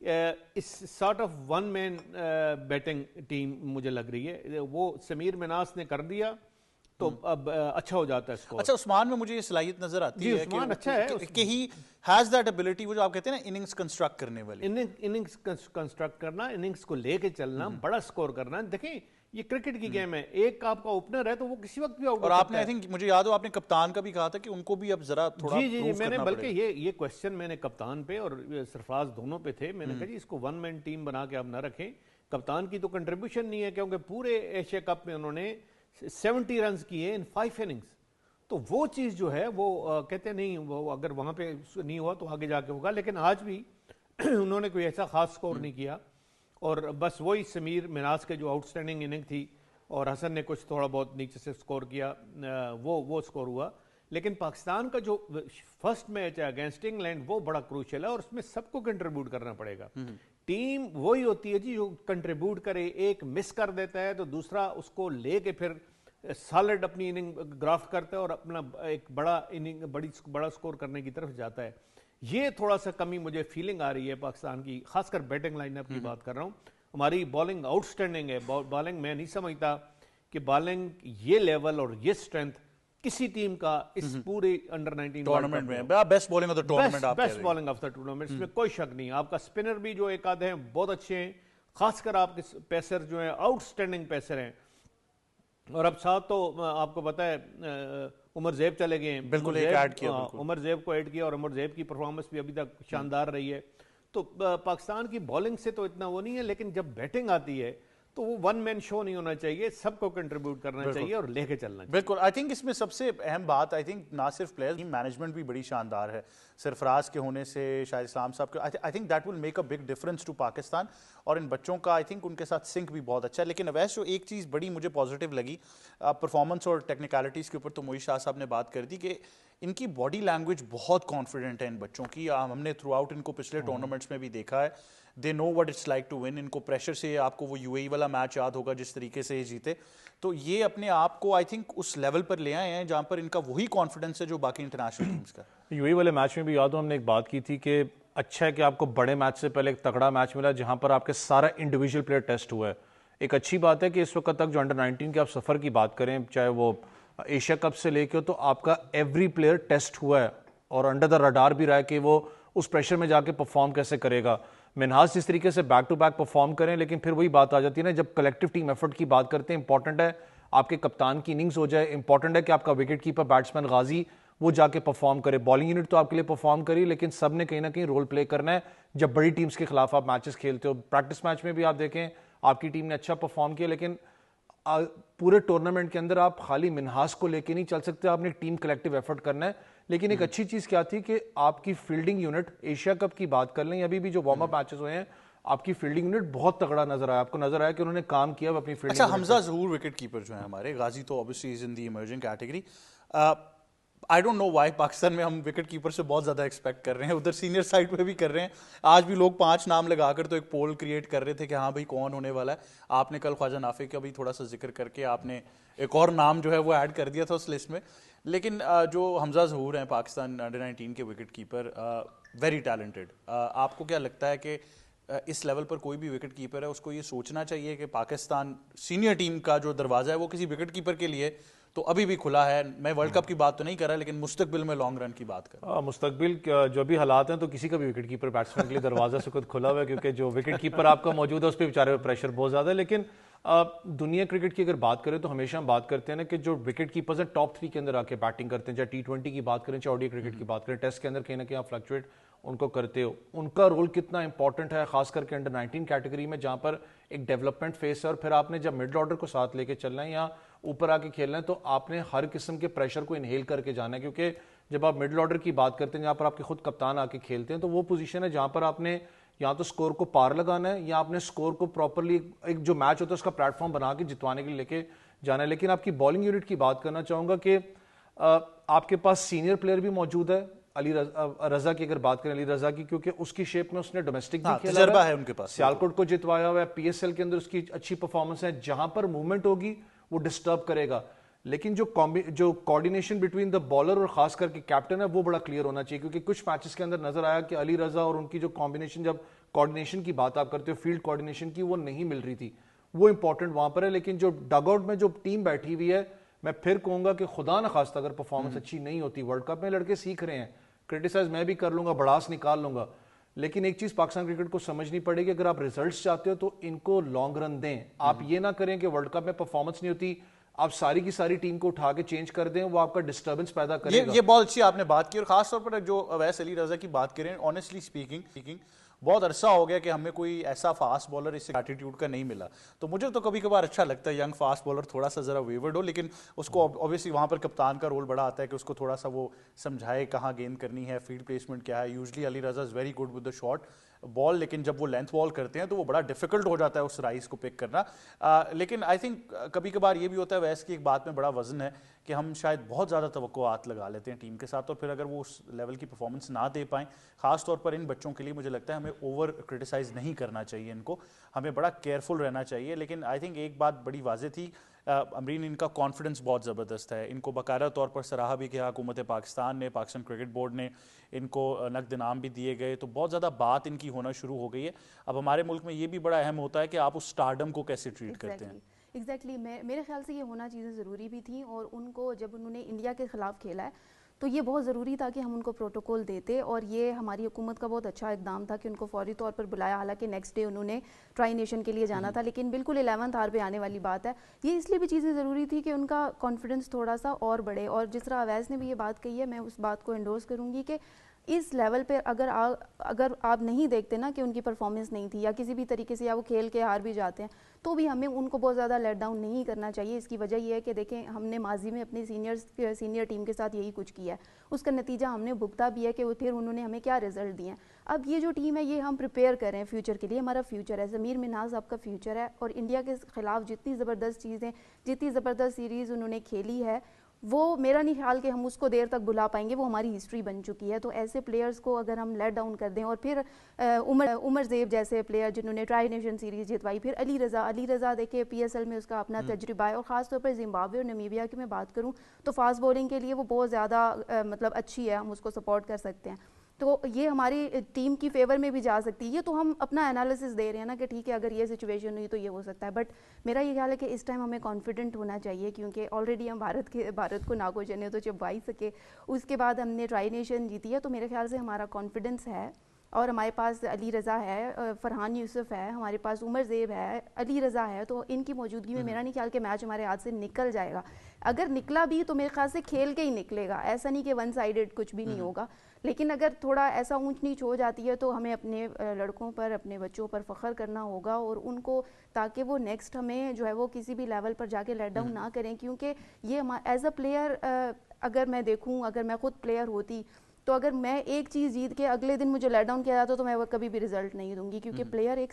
Us sort of one man batting team مجھے لگ رہی ہے. وہ سمیر مناس نے کر دیا تو اب اچھا ہو جاتا ہے اسکور. اچھا عثمان میں مجھے یہ صلاحیت نظر آتی ہے عثمان اچھا ہے کہ ہی ہیز دیٹ ایبلٹی, وہ جو آپ کہتے ہیں نا اننگز کنسٹرکٹ کرنے والی, اننگز کنسٹرکٹ کرنا, اننگز کو لے کے چلنا, بڑا اسکور کرنا. دیکھیں یہ کرکٹ کی گیم ہے, ایک آپ کا اوپنر ہے تو وہ کسی وقت بھی آؤٹ. اور آپ نے آئی تھنک مجھے یاد ہو آپ نے کپتان کا بھی کہا تھا کہ ان کو بھی اب ذرا تھوڑا جی میں نے بلکہ یہ کوشچن میں نے کپتان پہ اور سرفراز دونوں پہ تھے. میں نے کہا جی اس کو ون مین ٹیم بنا کے آپ نہ رکھیں. کپتان کی تو کنٹریبیوشن نہیں ہے کیونکہ پورے ایشیا کپ میں انہوں نے 70 رنز کیے ان 5 اننگز. تو وہ چیز جو ہے وہ کہتے نہیں, وہ اگر وہاں پہ نہیں ہوا تو آگے جا کے ہوگا. لیکن آج بھی انہوں نے کوئی ایسا خاص سکور نہیں کیا, اور بس وہی سمیر مناس کے جو آؤٹ اسٹینڈنگ اننگ تھی اور حسن نے کچھ تھوڑا بہت نیچے سے سکور کیا, وہ سکور ہوا. لیکن پاکستان کا جو فرسٹ میچ ہے اگینسٹ انگلینڈ وہ بڑا کروشل ہے, اور اس میں سب کو کنٹریبیوٹ کرنا پڑے گا. ٹیم وہی ہوتی ہے جی جو کنٹریبیوٹ کرے. ایک مس کر دیتا ہے تو دوسرا اس کو لے کے پھر سالڈ اپنی اننگ گرافٹ کرتا ہے اور اپنا ایک بڑا سکور کرنے کی طرف جاتا ہے. یہ تھوڑا سا کمی مجھے فیلنگ آ رہی ہے پاکستان کی, خاص کر بیٹنگ لائن اپ کی بات کر رہا ہوں. ہماری بالنگ آؤٹ اسٹینڈنگ ہے. بالنگ میں نہیں سمجھتا کہ بالنگ یہ لیول اور یہ اسٹرینتھ کسی ٹیم کا اس پورے انڈر 19 ٹورنامنٹ میں best bowling of the tournament, best bowling of the tournament, اس میں کوئی شک نہیں. آپ کا اسپنر بھی جو ایک آدھے ہیں بہت اچھے ہیں, خاص کر آپ کے پیسر جو ہیں آؤٹ اسٹینڈنگ پیسر ہیں. اور اب ساتھ تو آپ کو پتا ہے عمر زیب چلے گئے ہیں. بالکل ایڈ کیا, عمر زیب کو ایڈ کیا, اور عمر زیب کی پرفارمنس بھی ابھی تک شاندار رہی ہے. تو پاکستان کی بالنگ سے تو اتنا وہ نہیں ہے, لیکن جب بیٹنگ آتی ہے تو وہ ون مین شو نہیں ہونا چاہیے, سب کو کنٹریبیوٹ کرنا چاہیے اور لے کے چلنا چاہیے. بالکل. آئی تھنک اس میں سب سے اہم بات آئی تھنک نہ صرف پلیئرز, مینجمنٹ بھی بڑی شاندار ہے. سرفراز کے ہونے سے, شاہد اسلام صاحب کے, I think that will make a big difference to Pakistan. اور ان بچوں کا آئی تھنک ان کے ساتھ سنک بھی بہت اچھا ہے. لیکن اویس جو ایک چیز بڑی مجھے پازیٹیو لگی پرفارمنس اور ٹیکنیکلٹیز کے اوپر, تو معیز شاہ صاحب نے بات کر دی کہ ان کی باڈی لینگویج بہت کانفیڈنٹ ہے ان بچوں کی. ہم نے تھرو آؤٹ ان کو پچھلے ٹورنامنٹس میں بھی دیکھا ہے. They know what it's like to win. ان کو پریشر سے, آپ کو وہ یو اے ای والا میچ یاد ہوگا جس طریقے سے یہ جیتے, تو یہ اپنے آپ کو آئی تھنک اس لیول پر لے آئے ہیں جہاں پر ان کا وہی کانفیڈنس ہے جو باقی انٹرنیشنل ٹیمز کا. یو اے ای والے میچ میں بھی یاد ہو ہم نے ایک بات کی تھی کہ اچھا ہے کہ آپ کو بڑے میچ سے پہلے ایک تگڑا میچ ملا جہاں پر آپ کے سارا انڈیویجول پلیئر ٹیسٹ ہوا ہے. ایک اچھی بات ہے کہ اس وقت تک جو انڈر 19 کے آپ سفر کی بات کریں, چاہے وہ ایشیا کپ سے لے کے, تو آپ کا ایوری پلیئر ٹیسٹ ہوا ہے اور انڈر دا رڈار بھی رہا ہے کہ وہ اس پریشر میں جا کے پرفارم کیسے کرے گا. منہاز جس طریقے سے بیک ٹو بیک پرفارم کریں, لیکن پھر وہی بات آ جاتی ہے نا, جب کلیکٹیو ٹیم ایفرٹ کی بات کرتے ہیں, امپورٹنٹ ہے آپ کے کپتان کی اننگز ہو جائے, امپورٹنٹ ہے کہ آپ کا وکٹ کیپر بیٹسمین غازی وہ جا کے پرفارم کرے. بالنگ یونٹ تو آپ کے لیے پرفارم کری, لیکن سب نے کہیں نہ کہیں رول پلے کرنا ہے جب بڑی ٹیمز کے خلاف آپ میچز کھیلتے ہو. پریکٹس میچ میں بھی آپ دیکھیں آپ کی ٹیم نے اچھا پرفارم کیا, لیکن پورے ٹورنامنٹ کے اندر آپ خالی منہاز کو لے کے نہیں چل سکتے, آپ نے ٹیم کلیکٹیو ایفرٹ کرنا ہے. لیکن ایک اچھی چیز کیا تھی کہ آپ کی فیلڈنگ یونٹ, ایشیا کپ کی بات کر لیں, ابھی بھی جو وارم اپ میچز ہوئے ہیں, آپ کی فیلڈنگ یونٹ بہت تگڑا نظر آیا. آپ کو نظر آیا کہ انہوں نے کام کیا اپنی فیلڈنگ. اچھا حمزہ ظہور وکٹ کیپر جو ہیں ہمارے, غازی تو obviously is in the emerging category. I don't know why Pakistan میں ہم وکٹ کیپر سے بہت زیادہ ایکسپیکٹ کر رہے ہیں, ادھر سینئر سائڈ پہ بھی کر رہے ہیں. آج بھی لوگ 5 نام لگا کر تو ایک پول کریٹ کر رہے تھے کہ ہاں بھائی کون ہونے والا ہے. آپ نے کل خواجہ نافع کا بھی تھوڑا سا ذکر کر کے آپ نے ایک اور نام جو ہے وہ ایڈ کر دیا تھا اس لسٹ میں. لیکن جو حمزہ ظہور ہیں پاکستان انڈر 19 کے وکٹ کیپر, ویری ٹیلنٹڈ. آپ کو کیا لگتا ہے کہ اس لیول پر کوئی بھی وکٹ کیپر ہے اس کو یہ سوچنا چاہیے کہ پاکستان سینئر ٹیم کا جو دروازہ ہے وہ کسی وکٹ کیپر کے لیے تو ابھی بھی کھلا ہے؟ میں ورلڈ کپ کی بات تو نہیں کر رہا, لیکن مستقبل میں لانگ رن کی بات کر رہا ہوں. مستقبل جو بھی حالات ہیں تو کسی کا بھی وکٹ کیپر بیٹسمین کے لیے دروازہ سے خود کھلا ہوا ہے, کیونکہ جو وکٹ کیپر آپ کا موجود ہے اس پہ بیچارے پریشر بہت زیادہ ہے. لیکن دنیا کرکٹ کی اگر بات کریں تو ہمیشہ ہم بات کرتے ہیں نا کہ جو وکٹ کیپرز ہیں ٹاپ 3 کے اندر آ کے بیٹنگ کرتے ہیں, چاہے T20 کی بات کریں, چاہے اوڈی کرکٹ کی بات کریں, ٹیسٹ کے اندر کہیں نہ کہیں آپ فلکچویٹ ان کو کرتے ہو. ان کا رول کتنا امپورٹنٹ ہے, خاص کر کے انڈر 19 کیٹیگری میں جہاں پر ایک ڈیولپمنٹ فیس ہے, اور پھر آپ نے جب مڈل آرڈر کو ساتھ لے کے چلنا ہے یا اوپر آ کے کھیلنا ہے تو آپ نے ہر قسم کے پریشر کو انہیل کر کے جانا ہے. کیونکہ جب آپ مڈل آرڈر کی بات کرتے ہیں جہاں پر آپ کے خود کپتان آ کے کھیلتے ہیں, تو وہ پوزیشن ہے جہاں پر آپ نے یا تو سکور کو پار لگانا ہے یا آپ نے سکور کو پراپرلی ایک جو میچ ہوتا ہے اس کا پلیٹ فارم بنا کے جتوانے کے لیے لے کے جانا ہے. لیکن آپ کی بالنگ یونٹ کی بات کرنا چاہوں گا کہ آپ کے پاس سینئر پلیئر بھی موجود ہے. علی رضا کی اگر بات کریں, علی رضا کی, کیونکہ اس کی شیپ میں اس نے ڈومیسٹک بھی کھیلا تجربہ ہے ان کے پاس, سیالکوٹ کو جتوایا ہوا ہے, PSL کے اندر اس کی اچھی پرفارمنس ہے, جہاں پر موومنٹ ہوگی وہ ڈسٹرب کرے گا. لیکن جو کوارڈینیشن بٹوین دا بالر اور خاص کر کے کیپٹن ہے وہ بڑا کلیئر ہونا چاہیے, کیونکہ کچھ میچز کے اندر نظر آیا کہ علی رضا اور ان کی جو کمبینیشن, جب کوارڈینیشن کی بات آپ کرتے ہو فیلڈ کوارڈینیشن کی, وہ نہیں مل رہی تھی, وہ امپورٹنٹ وہاں پر ہے. لیکن جو ڈگ آؤٹ میں جو ٹیم بیٹھی ہوئی ہے, میں پھر کہوں گا کہ خدا نخواستہ اگر پرفارمنس اچھی نہیں ہوتی, ورلڈ کپ میں لڑکے سیکھ رہے ہیں, کرٹیسائز میں بھی کر لوں گا, بڑاس نکال لوں گا, لیکن ایک چیز پاکستان کرکٹ کو سمجھنی پڑے گی, اگر آپ ریزلٹس چاہتے ہو تو ان کو لانگ رن دیں. آپ یہ نہ کریں کہ ورلڈ کپ میں پرفارمنس نہیں ہوتی آپ ساری کی ساری ٹیم کو اٹھا کے چینج کر دیں, وہ آپ کا ڈسٹربنس پیدا کرے گا. یہ بہت اچھی آپ نے بات کی, اور خاص طور پر جو اویس علی رضا کی بات کریں, آنیسٹلی اسپیکنگ بہت عرصہ ہو گیا کہ ہمیں کوئی ایسا فاسٹ بالر اس ایٹیٹیوڈ کا نہیں ملا. تو مجھے تو کبھی کبھار اچھا لگتا ہے ینگ فاسٹ بالر تھوڑا سا ذرا ویورڈ ہو, لیکن اس کو اوبیسلی وہاں پر کپتان کا رول بڑا آتا ہے کہ اس کو تھوڑا سا وہ سمجھائے کہاں گیند کرنی ہے, فیلڈ پلیسمنٹ کیا ہے. Usually Ali Raza is very good with the short ball, لیکن جب وہ لینتھ بال کرتے ہیں تو وہ بڑا ڈیفیکلٹ ہو جاتا ہے اس رائز کو پک کرنا. لیکن آئی تھنک کبھی کبھار یہ بھی ہوتا ہے, ویس کی ایک بات میں بڑا وزن ہے کہ ہم شاید بہت زیادہ توقعات لگا لیتے ہیں ٹیم کے ساتھ, اور پھر اگر وہ اس لیول کی پرفارمنس نہ دے پائیں, خاص طور پر ان بچوں کے لیے مجھے لگتا ہے ہمیں اوور کرٹیسائز نہیں کرنا چاہیے, ان کو ہمیں بڑا کیئرفل رہنا چاہیے. لیکن آئی تھنک ایک بات بڑی واضح تھی امرین, ان کا کانفیڈنس بہت زبردست ہے. ان کو باقاعدہ طور پر سراہا بھی کیا حکومت پاکستان نے, پاکستان کرکٹ بورڈ نے, ان کو نقد انعام بھی دیے گئے, تو بہت زیادہ بات ان کی ہونا شروع ہو گئی ہے. اب ہمارے ملک میں یہ بھی بڑا اہم ہوتا ہے کہ آپ اس سٹارڈم کو کیسے ٹریٹ کرتے ہیں. ایگزیکٹلی میرے خیال سے یہ ہونا چیزیں ضروری بھی تھیں, اور ان کو جب انہوں نے انڈیا کے خلاف کھیلا ہے تو یہ بہت ضروری تھا کہ ہم ان کو پروٹوکول دیتے, اور یہ ہماری حکومت کا بہت اچھا اقدام تھا کہ ان کو فوری طور پر بلایا. حالانکہ نیکسٹ ڈے انہوں نے ٹرائی نیشن کے لیے جانا تھا, لیکن بالکل 11th آور پہ آنے والی بات ہے. یہ اس لیے بھی چیزیں ضروری تھی کہ ان کا کانفیڈنس تھوڑا سا اور بڑھے, اور جس طرح اویس نے بھی یہ بات کہی ہے, میں اس بات کو انڈورس کروں گی کہ اس لیول پہ اگر آپ نہیں دیکھتے نا کہ ان کی پرفارمنس نہیں تھی یا کسی بھی طریقے سے, یا وہ کھیل کے ہار بھی جاتے ہیں, تو بھی ہمیں ان کو بہت زیادہ لیٹ ڈاؤن نہیں کرنا چاہیے. اس کی وجہ یہ ہے کہ دیکھیں ہم نے ماضی میں اپنی سینئر ٹیم کے ساتھ یہی کچھ کیا ہے, اس کا نتیجہ ہم نے بھگتا بھی ہے کہ پھر انہوں نے ہمیں کیا رزلٹ دیے ہیں. اب یہ جو ٹیم ہے یہ ہم پریپیئر کریں فیوچر کے لیے, ہمارا فیوچر ہے, ضمیر مناز آپ کا فیوچر ہے, اور انڈیا کے خلاف جتنی زبردست سیریز انہوں نے کھیلی ہے, وہ میرا نہیں خیال کہ ہم اس کو دیر تک بھلا پائیں گے, وہ ہماری ہسٹری بن چکی ہے. تو ایسے پلیئرز کو اگر ہم لیٹ ڈاؤن کر دیں, اور پھر عمر زیب جیسے پلیئر جنہوں نے ٹرائی نیشن سیریز جتوائی, پھر علی رضا دیکھیں PSL میں اس کا اپنا تجربہ ہے, اور خاص طور پر زمبابوے اور نمیبیا کی میں بات کروں تو فاسٹ بولنگ کے لیے وہ بہت زیادہ مطلب اچھی ہے, ہم اس کو سپورٹ کر سکتے ہیں. تو یہ ہماری ٹیم کی فیور میں بھی جا سکتی ہے. یہ تو ہم اپنا انالیسس دے رہے ہیں نا کہ ٹھیک ہے اگر یہ سچویشن ہوئی تو یہ ہو سکتا ہے, بٹ میرا یہ خیال ہے کہ اس ٹائم ہمیں کانفیڈنٹ ہونا چاہیے, کیونکہ آلریڈی ہم بھارت کو ناگوجن ہے تو چبھا سکے. اس کے بعد ہم نے ٹرائی نیشن جیتی ہے, تو میرے خیال سے ہمارا کانفیڈنس ہے, اور ہمارے پاس علی رضا ہے, فرحان یوسف ہے, ہمارے پاس عمر زیب ہے, علی رضا ہے, تو ان کی موجودگی میں میرا نہیں خیال کہ میچ ہمارے ہاتھ سے نکل جائے گا. اگر نکلا بھی تو میرے خیال سے کھیل کے ہی نکلے گا, ایسا نہیں کہ ون سائیڈڈ کچھ بھی نہیں ہوگا. لیکن اگر تھوڑا ایسا اونچ نیچ ہو جاتی ہے تو ہمیں اپنے لڑکوں پر, اپنے بچوں پر فخر کرنا ہوگا, اور ان کو تاکہ وہ نیکسٹ ہمیں جو ہے وہ کسی بھی لیول پر جا کے لیٹ ڈاؤن نہ کریں. کیونکہ یہ ایز اے پلیئر اگر میں دیکھوں, اگر میں خود پلیئر ہوتی تو اگر میں ایک چیز جیت کے اگلے دن مجھے لیٹ ڈاؤن کیا جاتا تو میں وہ کبھی بھی رزلٹ نہیں دوں گی, کیونکہ پلیئر ایک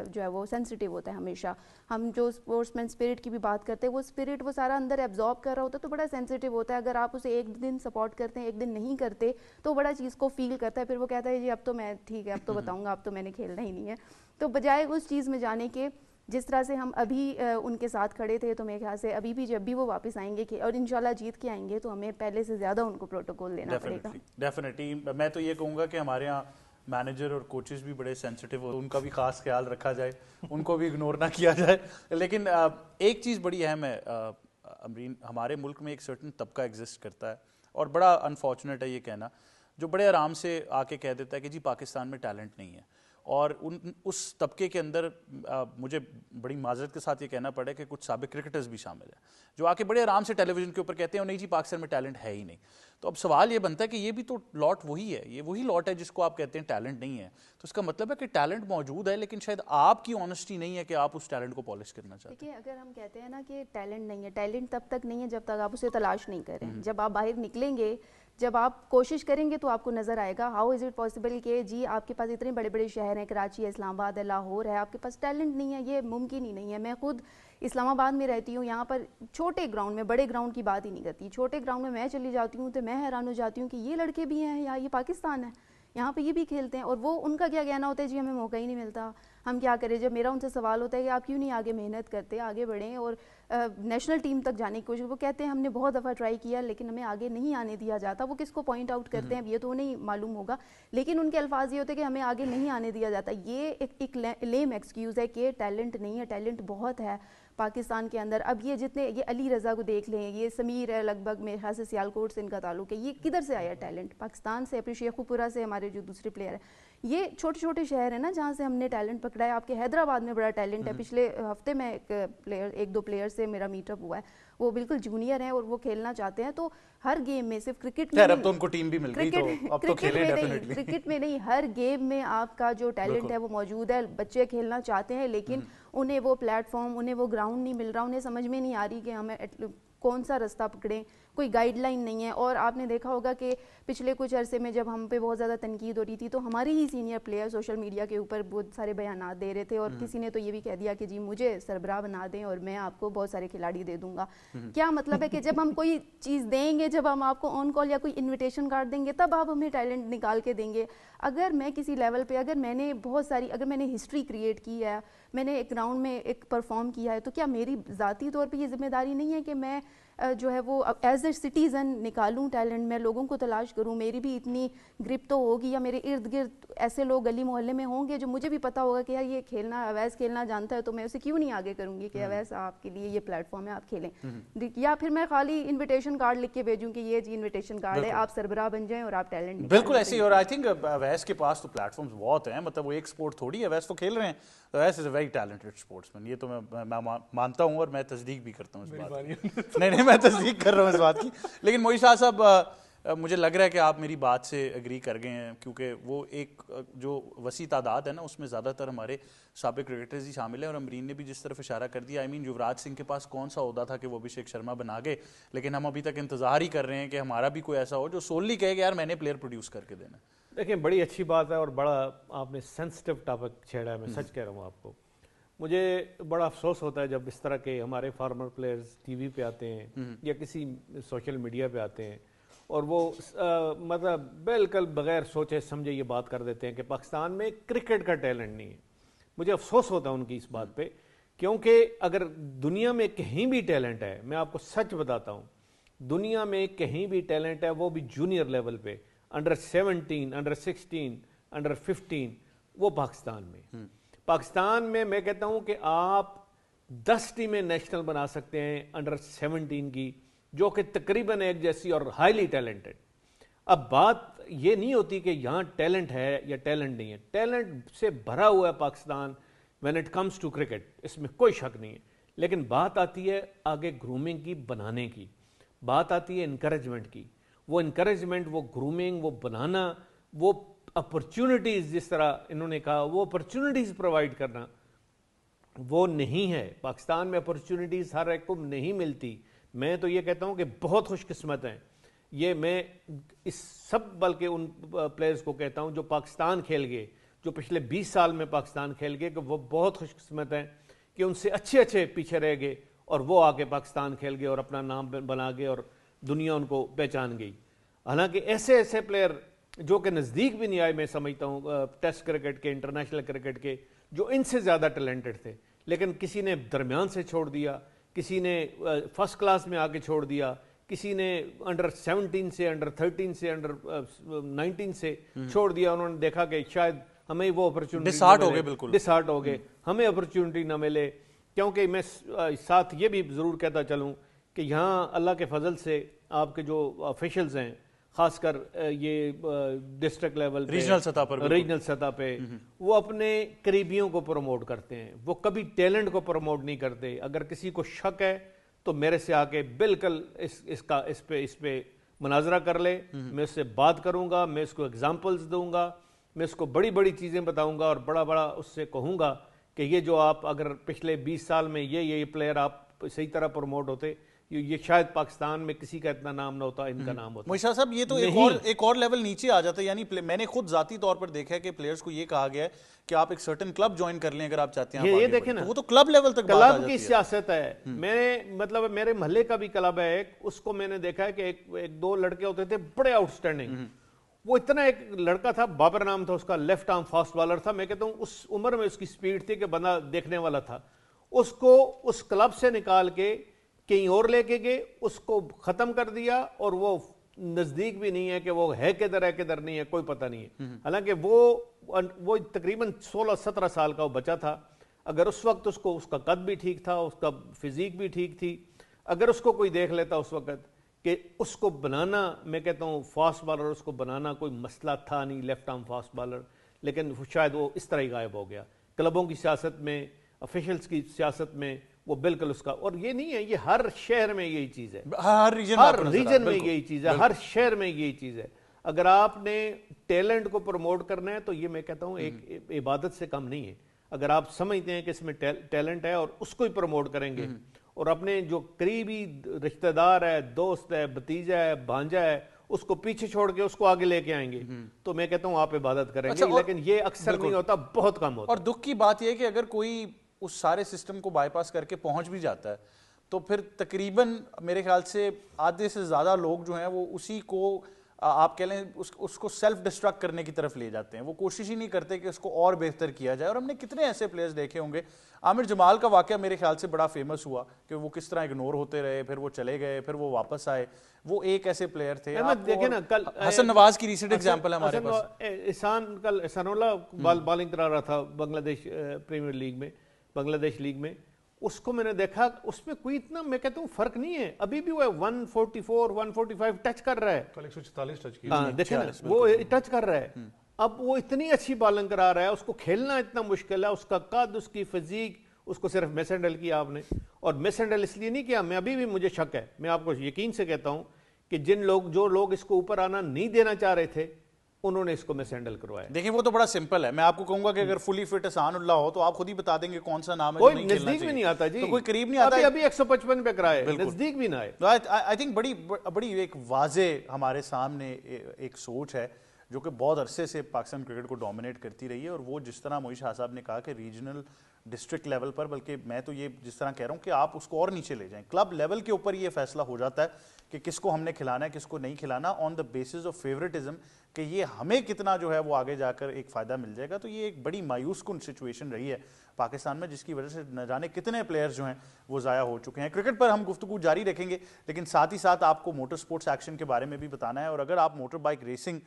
جو ہے وہ سینسٹیو ہوتا ہے ہمیشہ. ہم جو اسپورٹس مین اسپرٹ کی بھی بات کرتے ہیں, وہ اسپرٹ وہ سارا اندر ایبزارب کر رہا ہوتا ہے, تو بڑا سینسٹیو ہوتا ہے. اگر آپ اسے ایک دن سپورٹ کرتے ہیں, ایک دن نہیں کرتے, تو بڑا چیز کو فیل کرتا ہے. پھر وہ کہتا ہے جی اب تو میں ٹھیک ہے, اب تو بتاؤں گا, اب تو میں نے کھیلنا ہی نہیں ہے. تو بجائے اس چیز میں جانے کے جس طرح سے ہم ابھی ان کے ساتھ کھڑے تھے, تو میرے خیال سے ابھی بھی جب بھی وہ واپس آئیں گے اور انشاءاللہ جیت کے آئیں گے, تو ہمیں پہلے سے زیادہ ان کو پروٹوکول دینا پڑے گا. ڈیفینیٹلی میں تو یہ کہوں گا کہ ہمارے یہاں مینیجر اور کوچز بھی بڑے سینسٹیو ہو, ان کا بھی خاص خیال رکھا جائے, ان کو بھی اگنور نہ کیا جائے. لیکن ایک چیز بڑی اہم ہے امرین, ہمارے ملک میں ایک سرٹن طبقہ ایگزسٹ کرتا ہے, اور بڑا انفارچونیٹ ہے یہ کہنا, جو بڑے آرام سے آ کے کہہ دیتا ہے کہ جی پاکستان میں ٹیلنٹ نہیں ہے. اور اس طبقے کے اندر مجھے بڑی معذرت کے ساتھ یہ کہنا پڑے کہ کچھ سابق کرکٹرز بھی شامل ہیں جو آ کے بڑے آرام سے ٹیلی ویژن کے اوپر کہتے ہیں نہیں جی پاکستان میں ٹیلنٹ ہے ہی نہیں. تو اب سوال یہ بنتا ہے کہ یہ بھی تو لاٹ وہی ہے, یہ وہی لاٹ ہے جس کو آپ کہتے ہیں ٹیلنٹ نہیں ہے. تو اس کا مطلب ہے کہ ٹیلنٹ موجود ہے, لیکن شاید آپ کی آنیسٹی نہیں ہے کہ آپ اس ٹیلنٹ کو پالش کرنا چاہتے ہیں. دیکھیے اگر ہم کہتے ہیں نا کہ ٹیلنٹ نہیں ہے, ٹیلنٹ تب تک نہیں ہے جب تک آپ اسے تلاش نہیں کریں. جب آپ باہر نکلیں گے, جب آپ کوشش کریں گے تو آپ کو نظر آئے گا. ہاؤ از اٹ پاسبل کہ جی آپ کے پاس اتنے بڑے بڑے شہر ہیں, کراچی ہے, اسلام آباد ہے, لاہور ہے, آپ کے پاس ٹیلنٹ نہیں ہے؟ یہ ممکن ہی نہیں ہے. میں خود اسلام آباد میں رہتی ہوں, یہاں پر چھوٹے گراؤنڈ میں, بڑے گراؤنڈ کی بات ہی نہیں کرتی, چھوٹے گراؤنڈ میں میں چلی جاتی ہوں تو میں حیران ہو جاتی ہوں کہ یہ لڑکے بھی ہیں یا یہ پاکستان ہے, یہاں پہ یہ بھی کھیلتے ہیں. اور وہ ان کا کیا کہنا ہوتا ہے جی ہمیں موقع ہی نہیں ملتا, ہم کیا کریں. جب میرا ان سے سوال ہوتا ہے کہ آپ کیوں نہیں آگے محنت کرتے, آگے بڑھیں اور نیشنل ٹیم تک جانے کی کوشش, وہ کہتے ہیں ہم نے بہت دفعہ ٹرائی کیا لیکن ہمیں آگے نہیں آنے دیا جاتا. وہ کس کو پوائنٹ آؤٹ کرتے ہیں یہ تو نہیں معلوم ہوگا, لیکن ان کے الفاظ یہ ہوتے ہیں کہ ہمیں آگے نہیں آنے دیا جاتا. یہ ایک لیم ایکسکیوز ہے کہ ٹیلنٹ نہیں ہے. ٹیلنٹ بہت ہے پاکستان کے اندر. اب یہ جتنے, یہ علی رضا کو دیکھ لیں, یہ سمیر ہے لگ بھگ میرے خیال سے سیالکوٹ سے ان کا تعلق ہے, یہ کدھر سے آیا ٹیلنٹ؟ پاکستان سے, اپنی شیخو پورہ سے ہمارے جو دوسرے پلیئر ہیں. یہ چھوٹے چھوٹے شہر ہیں نا جہاں سے ہم نے ٹیلنٹ پکڑا ہے. آپ کے حیدرآباد میں بڑا ٹیلنٹ ہے. پچھلے ہفتے میں ایک دو پلیئر سے میرا میٹ اپ ہوا ہے, وہ بالکل جونیئر ہیں اور وہ کھیلنا چاہتے ہیں. تو ہر گیم میں, صرف کرکٹ میں اب تو ان کو ٹیم بھی مل گئی تو اب تو کھیلیں ڈیفینیٹلی. کرکٹ میں نہیں, ہر گیم میں آپ کا جو ٹیلنٹ ہے وہ موجود ہے. بچے کھیلنا چاہتے ہیں لیکن انہیں وہ پلیٹ فارم, انہیں وہ گراؤنڈ نہیں مل رہا, انہیں سمجھ میں نہیں آ رہی کہ ہمیں کون سا رستہ پکڑیں, کوئی گائیڈ لائن نہیں ہے. اور آپ نے دیکھا ہوگا کہ پچھلے کچھ عرصے میں جب ہم پہ بہت زیادہ تنقید ہو رہی تھی تو ہمارے ہی سینئر پلیئر سوشل میڈیا کے اوپر بہت سارے بیانات دے رہے تھے, اور کسی نے تو یہ بھی کہہ دیا کہ جی مجھے سربراہ بنا دیں اور میں آپ کو بہت سارے کھلاڑی دے دوں گا. کیا مطلب ہے کہ جب ہم کوئی چیز دیں گے, جب ہم آپ کو آن کال یا کوئی انویٹیشن کارڈ دیں گے تب آپ ہمیں ٹیلنٹ نکال کے دیں گے. اگر میں کسی لیول پہ, اگر میں نے بہت ساری, اگر میں نے ہسٹری کریٹ کی ہے, میں نے ایک گراؤنڈ میں ایک پرفارم کیا ہے, تو کیا میری ذاتی طور پہ یہ ذمہ داری نہیں ہے کہ میں جو ہے وہ ایز اے سٹیزن نکالوں ٹیلنٹ, میں لوگوں کو تلاش کروں. میری بھی اتنی گرپ تو ہوگی, یا میرے ارد گرد ایسے لوگ گلی محلے میں ہوں گے جو مجھے بھی پتہ ہوگا کہ یار یہ کھیلنا, اویس کھیلنا جانتا ہے, تو میں اسے کیوں نہیں آگے کروں گی کہ اویس آپ کے لیے یہ پلیٹ فارم ہے, آپ کھیلیں. یا پھر میں خالی انویٹیشن کارڈ لکھ کے بھیجوں کہ یہ جی انویٹیشن کارڈ ہے, آپ سربراہ بن جائیں اور آپ ٹیلنٹ. بالکل ایسے ہی. اور آئی تھنک اویس کے پاس تو پلیٹ فارمز بہت ہیں, مطلب وہ ایک سپورٹ تھوڑی ہے, اویس تو کھیل رہے ہیں. اویس از اے ویری ٹیلنٹڈ اسپورٹس مین, یہ تو میں مانتا ہوں اور میں تصدیق بھی کرتا ہوں اس بات کی. نہیں میں تصدیق کر رہا ہوں اس بات کی. لیکن موئی شاہ صاحب, مجھے لگ رہا ہے کہ آپ میری بات سے اگری کر گئے ہیں, کیونکہ وہ ایک جو وسیع تعداد ہے نا اس میں زیادہ تر ہمارے سابق کرکٹرز ہی شامل ہیں. اور امرین نے بھی جس طرف اشارہ کر دیا, یوراج سنگھ کے پاس کون سا عہدہ تھا کہ وہ ابھیشیک شرما بنا گئے, لیکن ہم ابھی تک انتظار ہی کر رہے ہیں کہ ہمارا بھی کوئی ایسا ہو جو سوللی کہے کہ یار میں نے پلیئر پروڈیوس کر کے دینا. دیکھیں بڑی اچھی بات ہے اور بڑا آپ نے سینسٹیو ٹاپک چھیڑا ہے, میں سچ کہہ رہا ہوں آپ کو. مجھے بڑا افسوس ہوتا ہے جب اس طرح کے ہمارے فارمر پلیئرز ٹی وی پہ آتے ہیں یا کسی سوشل میڈیا پہ آتے ہیں اور وہ مطلب بالکل بغیر سوچے سمجھے یہ بات کر دیتے ہیں کہ پاکستان میں کرکٹ کا ٹیلنٹ نہیں ہے. مجھے افسوس ہوتا ہے ان کی اس بات پہ, کیونکہ اگر دنیا میں کہیں بھی ٹیلنٹ ہے, میں آپ کو سچ بتاتا ہوں, دنیا میں کہیں بھی ٹیلنٹ ہے وہ بھی جونیئر لیول پہ, انڈر 17, انڈر 16, انڈر 15, وہ پاکستان میں. پاکستان میں کہتا ہوں کہ آپ 10 ٹیمیں نیشنل بنا سکتے ہیں انڈر 17 کی, جو کہ تقریباً ایک جیسی اور ہائیلی ٹیلنٹڈ. اب بات یہ نہیں ہوتی کہ یہاں ٹیلنٹ ہے یا ٹیلنٹ نہیں ہے, ٹیلنٹ سے بھرا ہوا ہے Pakistan when it comes to cricket, اس میں کوئی شک نہیں ہے. لیکن بات آتی ہے آگے گرومنگ کی, بنانے کی, بات آتی ہے انکریجمنٹ کی. وہ انکریجمنٹ, وہ گرومنگ, وہ بنانا, وہ اپرچونٹیز, جس طرح انہوں نے کہا, وہ اپرچونٹیز پرووائڈ کرنا, وہ نہیں ہے. پاکستان میں اپرچونٹیز ہر ایک کو نہیں ملتی. میں تو یہ کہتا ہوں کہ بہت خوش قسمت ہیں یہ, میں اس سب بلکہ ان پلیئرز کو کہتا ہوں جو پاکستان کھیل گئے, جو پچھلے 20 سال میں پاکستان کھیل گئے, کہ وہ بہت خوش قسمت ہیں کہ ان سے اچھے پیچھے رہ گئے اور وہ آ کے پاکستان کھیل گئے اور اپنا نام بنا گئے اور دنیا ان کو پہچان گئی. حالانکہ ایسے پلیئر جو کہ نزدیک بھی نہیں آئے, میں سمجھتا ہوں ٹیسٹ کرکٹ کے, انٹرنیشنل کرکٹ کے, جو ان سے زیادہ ٹیلنٹڈ تھے, لیکن کسی نے درمیان سے چھوڑ دیا, کسی نے فرسٹ کلاس میں آ کے چھوڑ دیا, کسی نے انڈر 17 سے, انڈر 13 سے, انڈر 19 سے چھوڑ دیا. انہوں نے دیکھا کہ شاید ہمیں وہ اپرچونٹی ڈسہارٹ ہو گئے, ہمیں اپرچونٹی نہ ملے. کیونکہ میں ساتھ یہ بھی ضرور کہتا چلوں کہ یہاں اللہ کے فضل سے آپ کے جو آفیشلز ہیں, خاص کر یہ ڈسٹرکٹ لیول, ریجنل سطح پہ, وہ اپنے قریبیوں کو پروموٹ کرتے ہیں, وہ کبھی ٹیلنٹ کو پروموٹ نہیں کرتے. اگر کسی کو شک ہے تو میرے سے آ کے بالکل اس پہ مناظرہ کر لے, میں اس سے بات کروں گا, میں اس کو ایگزامپلز دوں گا, میں اس کو بڑی چیزیں بتاؤں گا اور بڑا اس سے کہوں گا کہ یہ جو آپ اگر پچھلے 20 سال میں یہ پلیئر آپ صحیح طرح پروموٹ ہوتے, یہ شاید پاکستان میں کسی کا اتنا نام نہ ہوتا, ان کا نام ہوتا. موئی شاہ صاحب یہ تو ایک اور لیول نیچے آ جاتا ہے. یعنی میں نے خود ذاتی طور پر دیکھا ہے کہ پلیئرز کو یہ کہا گیا ہے کہ آپ ایک سرٹن کلب جوائن کر لیں اگر آپ چاہتے ہیں. یہ دیکھیں نا, وہ تو کلب لیول تک بات آ جاتی ہے. کلب کی سیاست ہے. میں مطلب میرے محلے کا بھی کلب ہے ایک, اس کو میں نے دیکھا ہے کہ ایک 2 لڑکے ہوتے تھے بڑے آؤٹ سٹینڈنگ, وہ اتنا ایک لڑکا تھا, بابر نام تھا اس کا, لیفٹ آرم فاسٹ بالر تھا. میں کہتا ہوں اس عمر میں اس کی سپیڈ تھی کہ بندہ دیکھنے والا تھا. اس کو اس کلب سے نکال کے کہیں اور لے کے گئے, اس کو ختم کر دیا, اور وہ نزدیک بھی نہیں ہے کہ وہ ہے کدھر نہیں ہے, کوئی پتہ نہیں ہے. حالانکہ وہ تقریباً 16-17 سال کا وہ بچہ تھا. اگر اس وقت اس کا قد بھی ٹھیک تھا, اس کا فزیک بھی ٹھیک تھی, اگر اس کو کوئی دیکھ لیتا اس وقت کہ اس کو بنانا, میں کہتا ہوں فاسٹ بالر اس کو بنانا کوئی مسئلہ تھا نہیں, لیفٹ آرم فاسٹ بالر, لیکن شاید وہ اس طرح ہی غائب ہو گیا. کلبوں کی سیاست میں, آفیشلز کی سیاست میں وہ بالکل اس کا, اور یہ نہیں ہے, یہ ہر شہر میں یہی چیز ہے, ہر ریجن میں یہی چیز ہے, ہر شہر میں یہی چیز ہے. اگر آپ نے ٹیلنٹ کو پروموٹ کرنا ہے تو یہ میں کہتا ہوں ایک عبادت سے کم نہیں ہے. اگر آپ سمجھتے ہیں کہ اس میں ٹیلنٹ ہے اور اس کو ہی پروموٹ کریں گے, اور اپنے جو قریبی رشتہ دار ہے, دوست ہے, بھتیجا ہے, بھانجا ہے, اس کو پیچھے چھوڑ کے اس کو آگے لے کے آئیں گے, تو میں کہتا ہوں آپ عبادت کریں گے. لیکن یہ اکثر نہیں ہوتا, بہت کم ہوتا. اور دکھ کی بات یہ ہے کہ اگر کوئی اس سارے سسٹم کو بائی پاس کر کے پہنچ بھی جاتا ہے تو پھر تقریباً میرے خیال سے آدھے سے زیادہ لوگ جو ہیں وہ اسی کو آپ کہہ لیں اس کو سیلف ڈسٹرکٹ کرنے کی طرف لے جاتے ہیں. وہ کوشش ہی نہیں کرتے کہ اس کو اور بہتر کیا جائے. اور ہم نے کتنے ایسے پلیئرز دیکھے ہوں گے, عامر جمال کا واقعہ میرے خیال سے بڑا فیمس ہوا کہ وہ کس طرح اگنور ہوتے رہے, پھر وہ چلے گئے, پھر وہ واپس آئے. وہ ایک ایسے پلیئر تھے. دیکھیں نا, کل حسن نواز کی ریسنٹ ایگزامپل ہے ہمارے پاس. کل احسان اللہ بالنگ کرا رہا تھا بنگلہ دیش پریمیئر لیگ میں, بنگلہ دیش لیگ میں. اس کو میں نے دیکھا, اس میں کوئی اتنا میں کہتا ہوں فرق نہیں ہے. ابھی بھی وہ 144 145 ٹچ کر رہا ہے. کل 144 ٹچ کیا. دیکھیں نا, وہ ٹچ کر رہا ہے. اب وہ اتنی اچھی بالنگ کرا رہا ہے, اس کو کھیلنا اتنا مشکل ہے, اس کا قد, اس کی فزیک, اس کو صرف مس ہینڈل کیا آپ نے. اور مس ہینڈل اس لیے نہیں کیا, میں ابھی بھی مجھے شک ہے, میں آپ کو یقین سے کہتا ہوں کہ جو لوگ اس کو اوپر آنا نہیں دینا چاہ رہے تھے, انہوں نے اس کو مس ہینڈل کروایا. دیکھیں وہ تو بڑا سمپل ہے. میں آپ کو کہوں گا کہ اگر فلی فٹ احسان اللہ ہو تو آپ خود ہی بتا دیں گے کون سا نام ہے. کوئی نزدیک بھی نہیں آتا جی, کوئی قریب نہیں آتا. ابھی 155 پہ کرائے, نزدیک بھی نہ آئے. آئی تھنک بڑی ایک واضح ہمارے سامنے ایک سوچ ہے جو کہ بہت عرصے سے پاکستان کرکٹ کو ڈومینیٹ کرتی رہی ہے. اور وہ جس طرح معیش شاہ صاحب نے کہا کہ ریجنل ڈسٹرکٹ لیول پر, بلکہ میں تو یہ جس طرح کہہ رہا ہوں کہ آپ اس کو اور نیچے لے جائیں, کلب لیول کے اوپر یہ فیصلہ ہو جاتا ہے کہ کس کو ہم نے کھلانا ہے, کس کو نہیں کھلانا, آن دا بیسس آف فیوریٹزم, کہ یہ ہمیں کتنا جو ہے وہ آگے جا کر ایک فائدہ مل جائے گا. تو یہ ایک بڑی مایوس کن سچویشن رہی ہے پاکستان میں, جس کی وجہ سے نہ جانے کتنے پلیئرز جو ہیں وہ ضائع ہو چکے ہیں. کرکٹ پر ہم گفتگو جاری رکھیں گے, لیکن ساتھ ہی ساتھ آپ کو موٹر سپورٹس ایکشن کے بارے میں بھی بتانا ہے. اور اگر آپ موٹر بائک ریسنگ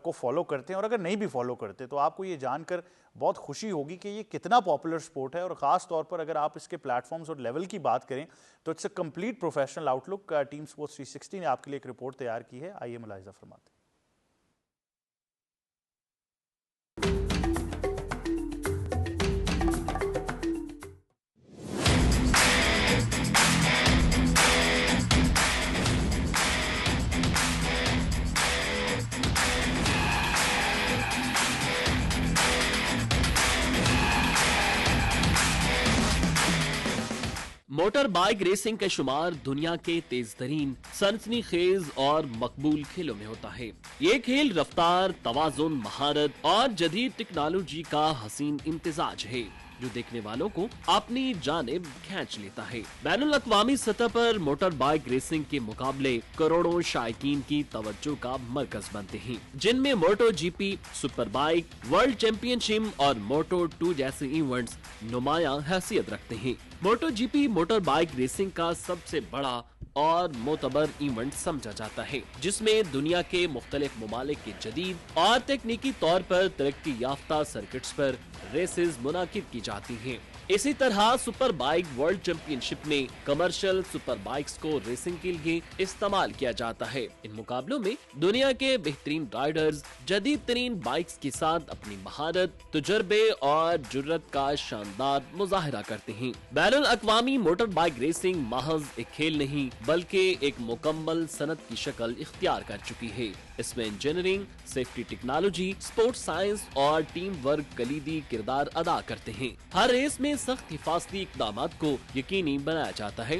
کو فالو کرتے ہیں, اور اگر نہیں بھی فالو کرتے, تو آپ کو یہ جان کر بہت خوشی ہوگی کہ یہ کتنا پاپولر سپورٹ ہے. اور خاص طور پر اگر آپ اس کے پلیٹ فارمز اور لیول کی بات کریں تو it's a complete professional outlook. Team sports 360 نے آپ کے لیے ایک رپورٹ تیار کی ہے, آئیے ملاحظہ فرماتے ہیں. موٹر بائک ریسنگ کا شمار دنیا کے تیز ترین, سنسنی خیز اور مقبول کھیلوں میں ہوتا ہے. یہ کھیل رفتار, توازن, مہارت اور جدید ٹیکنالوجی کا حسین امتزاج ہے جو دیکھنے والوں کو اپنی جانب کھینچ لیتا ہے. بین الاقوامی سطح پر موٹر بائک ریسنگ کے مقابلے کروڑوں شائقین کی توجہ کا مرکز بنتے ہیں, جن میں موٹو جی پی, سپر بائک, ورلڈ چیمپئن شپ اور موٹو 2 جیسے ایونٹس نمایاں حیثیت رکھتے ہیں. موٹو جی پی موٹر بائک ریسنگ کا سب سے بڑا اور معتبر ایونٹ سمجھا جاتا ہے, جس میں دنیا کے مختلف ممالک کے جدید اور تکنیکی طور پر ترقی یافتہ سرکٹس پر ریسز منعقد کی جاتی ہیں. اسی طرح سپر بائک ورلڈ چیمپئن شپ میں کمرشل سپر بائکس کو ریسنگ کے لیے استعمال کیا جاتا ہے. ان مقابلوں میں دنیا کے بہترین رائڈرز جدید ترین بائکس کے ساتھ اپنی مہارت, تجربے اور جرت کا شاندار مظاہرہ کرتے ہیں. بین الاقوامی موٹر بائک ریسنگ محض ایک کھیل نہیں بلکہ ایک مکمل صنعت کی شکل اختیار کر چکی ہے. اس میں engineering, safety technology, support science اور ٹیم ورک کلیدی کردار ادا کرتے ہیں. ہر ریس میں سخت حفاظتی اقدامات کو یقینی بنایا جاتا ہے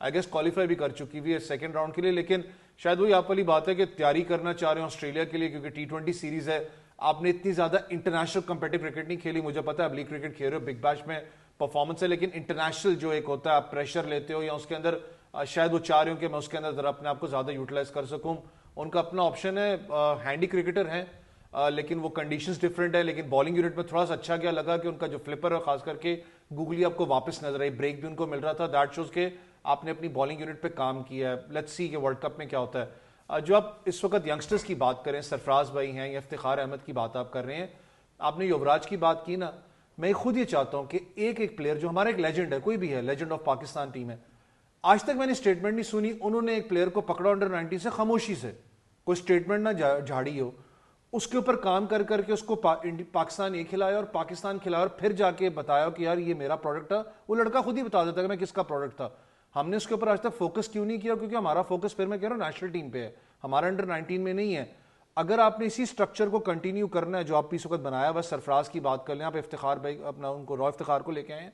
آئی گیس کوالیفائی بھی کر چکی ہوئی ہے سیکنڈ راؤنڈ کے لیے. لیکن شاید وہی آپ والی بات ہے کہ تیاری کرنا چاہ رہے ہیں آسٹریلیا کے لیے, کیونکہ T20 سیریز ہے, آپ نے اتنی زیادہ انٹرنیشنل کمپیٹیو کرکٹ نہیں کھیلی. مجھے پتا ہے آپ لیگ کرکٹ کھیل رہے ہو, بگ بیش میں پرفارمنس ہے, لیکن انٹرنیشنل جو ایک ہوتا ہے آپ پریشر لیتے ہو, یا اس کے اندر شاید وہ چاہ رہے ہوں کہ میں اس کے اندر ذرا اپنے آپ کو زیادہ یوٹیلائز کر سکوں. ان کا اپنا آپشن ہے, ہینڈی کرکٹر ہیں, لیکن وہ کنڈیشنز ڈفرینٹ ہے. لیکن بالنگ یونٹ میں تھوڑا سا اچھا کیا لگا کہ ان کا جو فلپر ہے خاص کر کے گوگلی آپ کو واپس نظر آئی, بریک بھی ان کو مل رہا تھا. دیٹ شوز کہ آپ نے اپنی بالنگ یونٹ پہ کام کیا ہے. لیٹس سی کہ ورلڈ کپ میں کیا ہوتا ہے. جو آپ اس وقت ینگسٹرز کی بات کریں, سرفراز بھائی ہیں یا افتخار احمد کی بات آپ کر رہے ہیں, آپ نے یوراج کی بات کی نا, میں خود یہ چاہتا ہوں کہ ایک پلیئر جو ہمارا ایک لیجنڈ ہے, کوئی بھی ہے, لیجنڈ آف پاکستان ٹیم ہے, آج تک میں نے اسٹیٹمنٹ نہیں سنی انہوں نے ایک پلیئر کو پکڑا انڈر 19 سے خاموشی سے, کوئی اسٹیٹمنٹ نہ جھاڑی ہو, اس کے اوپر کام کر کے اس کو پاکستان یہ کھلایا اور پاکستان کھلایا, اور پھر جا کے بتایا کہ یار یہ میرا پروڈکٹ تھا. وہ لڑکا خود ہی بتا دیتا کہ میں کس کا پروڈکٹ تھا. ہم نے اس کے اوپر آج تک فوکس کیوں نہیں کیا؟ کیونکہ ہمارا فوکس پھر میں کہہ رہا ہوں نیشنل ٹیم پہ ہے, ہمارا انڈر 19 میں نہیں ہے. اگر آپ نے اسی اسٹرکچر کو کنٹینیو کرنا ہے جو آپ اس وقت بنایا, بس سرفراز کی بات کر لیں آپ, افتخار بھائی اپنا ان کو افتخار کو لے کے آئے ہیں,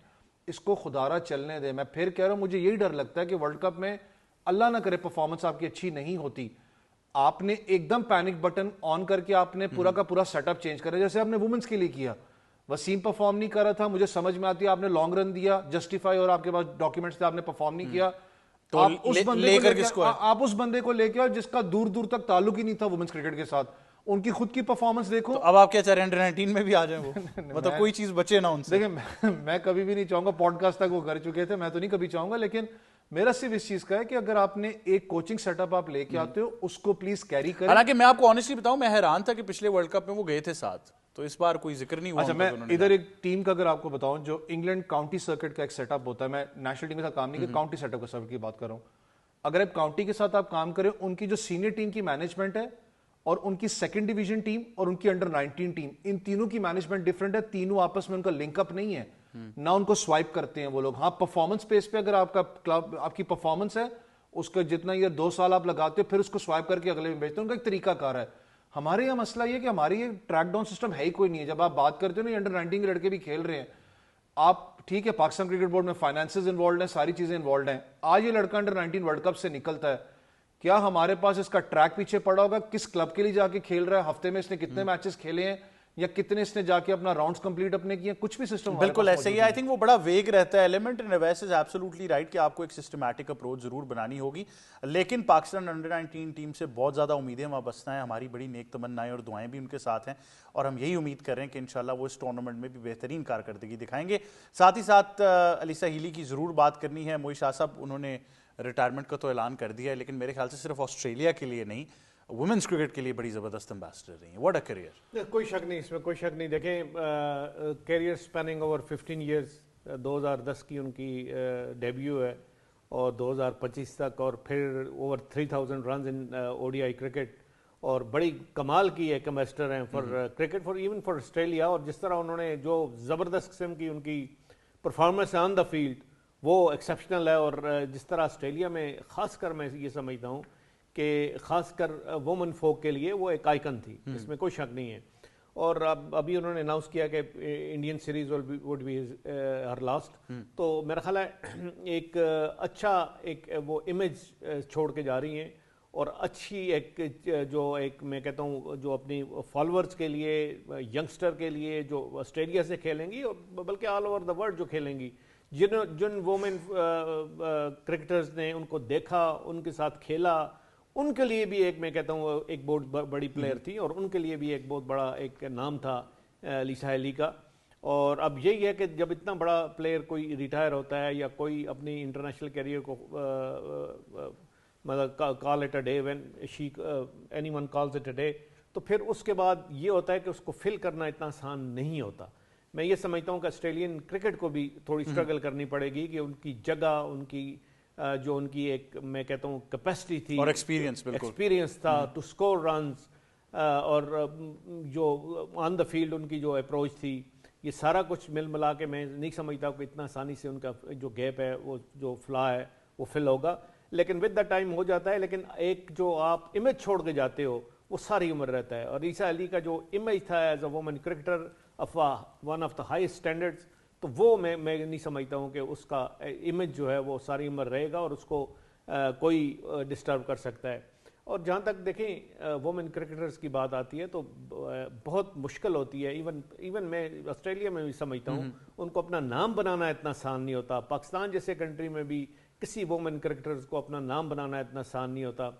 اس کو خدارہ چلنے دیں. میں پھر کہہ رہا ہوں مجھے یہی ڈر لگتا ہے کہ ورلڈ کپ میں اللہ نہ کرے پرفارمنس آپ کی اچھی نہیں ہوتی, آپ نے ایک دم پینک بٹن آن کر کے آپ نے پورا کا پورا سیٹ اپ چینج کرا, جیسے آپ نے وومنس کے لیے کیا. وسیم پرفارم نہیں کر رہا تھا, مجھے سمجھ میں آتی ہے, آپ نے لانگ رن دیا جسٹیفائی, اور آپ کے پاس ڈاکیومنٹس تھے, آپ نے پرفارم نہیں کیا. آپ اس بندے کو لے کے آؤ جس کا دور دور تک تعلق ہی نہیں تھا وومنس کرکٹ کے ساتھ, ان کی خود کی پرفارمنس دیکھو. اب آپ کیا چاہ رہے ہیں انڈر 19 میں بھی آ جائیں وہ, مطلب کوئی چیز بچے نہ ان سے؟ دیکھیں میں کبھی بھی نہیں چاہوں گا, پوڈ کاسٹ تک وہ کر چکے تھے, میں تو نہیں کبھی چاہوں گا, لیکن میرا صرف اس چیز کا ہے کہ اگر آپ نے ایک کوچنگ سیٹ اپ آپ لے کے آتے ہو اس کو پلیز کیری کریں. حالانکہ میں آپ کو آنیسٹلی بتاؤں, میں حیران تھا کہ پچھلے ورلڈ کپ میں وہ گئے تھے ساتھ, تو اس بار کوئی ذکر نہیں ہوا. اچھا میں ادھر ایک ٹیم کا اگر آپ کو بتاؤں, جو انگلینڈ کاؤنٹی سرکٹ کا ایک سیٹ اپ ہوتا ہے, میں نیشنل ٹیم کے ساتھ کام نہیں کیا, کاؤنٹی سیٹ اپ کا سرکٹ کی بات کر رہا ہوں. اگر آپ کاؤنٹی کے ساتھ آپ کام کریں, ان کی جو سینئر ٹیم کی مینجمنٹ ہے اور ان کی سیکنڈ ڈویژن ٹیم اور ان کی انڈر 19 ٹیم, ان تینوں کی مینجمنٹ ڈفرنٹ ہے, تینوں آپس میں ان کا لنک اپ نہیں ہے, نہ ان کو سوائپ کرتے ہیں وہ لوگ. ہاں پرفارمنس بیس پہ اگر آپ کا کلب آپ کی پرفارمنس ہے, اس کا جتنا یہ 2 سال آپ لگاتے ہو پھر اس کو سوائپ کر کے اگلے میں بھیجتے ہیں, ان کا ایک طریقہ کار ہے. ہمارے یہاں مسئلہ یہ کہ ہماری یہ ٹریک ڈاؤن سسٹم ہے ہی کوئی نہیں ہے. جب آپ بات کرتے ہو نا انڈر 19 کے لڑکے بھی کھیل رہے ہیں, آپ ٹھیک ہے پاکستان کرکٹ بورڈ میں فائنانسز انوالوڈ ہیں, ساری چیزیں انوالوڈ ہیں. آج یہ لڑکا انڈر 19 ورلڈ کپ سے نکلتا ہے, کیا ہمارے پاس اس کا ٹریک پیچھے پڑا ہوگا, کس کلب کے لیے جا کے کھیل رہا ہے, ہفتے میں اس نے کتنے میچز کھیلے ہیں, یا کتنے اس نے جا کے اپنا راؤنڈز کمپلیٹ اپنے کیے, کچھ بھی سسٹم بالکل ایسے ہی. آئی تھنک وہ بڑا ویگ رہتا ہے element, and Owais is absolutely right کہ آپ کو ایک سسٹمیٹک اپروچ ضرور بنانی ہوگی. لیکن پاکستان انڈر 19 ٹیم سے بہت زیادہ امیدیں وابستہ ہیں, ہماری بڑی نیک تمنائیں اور دعائیں بھی ان کے ساتھ ہیں, اور ہم یہی امید کر رہے ہیں کہ انشاءاللہ وہ اس ٹورنامنٹ میں بھی بہترین کارکردگی دکھائیں گے. ساتھ ہی ساتھ علیسہ ہیلی کی ضرور بات کرنی ہے. موئی شاہ صاحب انہوں نے ریٹائرمنٹ کا تو اعلان کر دیا ہے, لیکن میرے خیال سے صرف آسٹریلیا کے لیے نہیں, وومنس کرکٹ کے لیے بڑی زبردست امبیسڈر رہی ہیں. What a career. کوئی شک نہیں, اس میں کوئی شک نہیں. دیکھیں کیریئر اسپیننگ اوور 15 ایئرس, 2010 کی ان کی ڈیبیو ہے اور 2025 تک, اور پھر over 3000 runs in ODI cricket, اور بڑی کمال کی ایک امبیسڈر ہیں for cricket, for even for Australia. اور جس طرح انہوں نے جو زبردست قسم کی ان کی پرفارمنس ہے آن دا فیلڈ وہ ایکسیپشنل ہے. اور جس طرح آسٹریلیا میں خاص کر میں یہ سمجھتا ہوں کہ خاص کر وومن فوک کے لیے وہ ایک آئیکن تھی, اس میں کوئی شک نہیں ہے. اور ابھی انہوں نے اناؤنس کیا کہ Indian series would be her last, تو میرا خیال ہے ایک اچھا ایک وہ امیج چھوڑ کے جا رہی ہیں, اور اچھی ایک جو ایک میں کہتا ہوں جو اپنی فالوورز کے لیے, ینگسٹر کے لیے جو آسٹریلیا سے کھیلیں گی, اور بلکہ آل اوور دا ورلڈ جو کھیلیں گی, جن وومن کرکٹرز نے ان کو دیکھا, ان کے ساتھ کھیلا, ان کے لیے بھی ایک میں کہتا ہوں ایک بہت بڑی پلیئر تھی, اور ان کے لیے بھی ایک بہت بڑا ایک نام تھا علیسہ ہیلی کا. اور اب یہی ہے کہ جب اتنا بڑا پلیئر کوئی ریٹائر ہوتا ہے یا کوئی اپنی انٹرنیشنل کیریئر کو مطلب call it a day, when she any one calls it a day, تو پھر اس کے بعد یہ ہوتا ہے کہ اس کو فل کرنا اتنا آسان نہیں ہوتا. میں یہ سمجھتا ہوں کہ آسٹریلین کرکٹ کو بھی تھوڑی اسٹرگل کرنی پڑے گی کہ ان کی جگہ, ان کی جو ان کی ایک میں کہتا ہوں کیپیسٹی تھی اور ایکسپیرینس تھا ٹو اسکور رنز, اور جو آن دا فیلڈ ان کی جو اپروچ تھی, یہ سارا کچھ مل ملا کے میں نہیں سمجھتا کہ اتنا آسانی سے ان کا جو گیپ ہے, وہ جو فلا ہے وہ فل ہوگا. لیکن ود دا ٹائم ہو جاتا ہے. لیکن ایک جو آپ امیج چھوڑ کے جاتے ہو وہ ساری عمر رہتا ہے. اور علیسہ علی کا جو امیج تھا as a woman cricketer of one of the highest standards, تو وہ میں نہیں سمجھتا ہوں کہ اس کا امیج جو ہے وہ ساری عمر رہے گا اور اس کو کوئی ڈسٹرب کر سکتا ہے. اور جہاں تک دیکھیں وومن کرکٹرز کی بات آتی ہے تو بہت مشکل ہوتی ہے. ایون میں آسٹریلیا میں بھی سمجھتا ہوں ان کو اپنا نام بنانا اتنا آسان نہیں ہوتا. پاکستان جیسے کنٹری میں بھی کسی وومن کرکٹرز کو اپنا نام بنانا اتنا آسان نہیں ہوتا.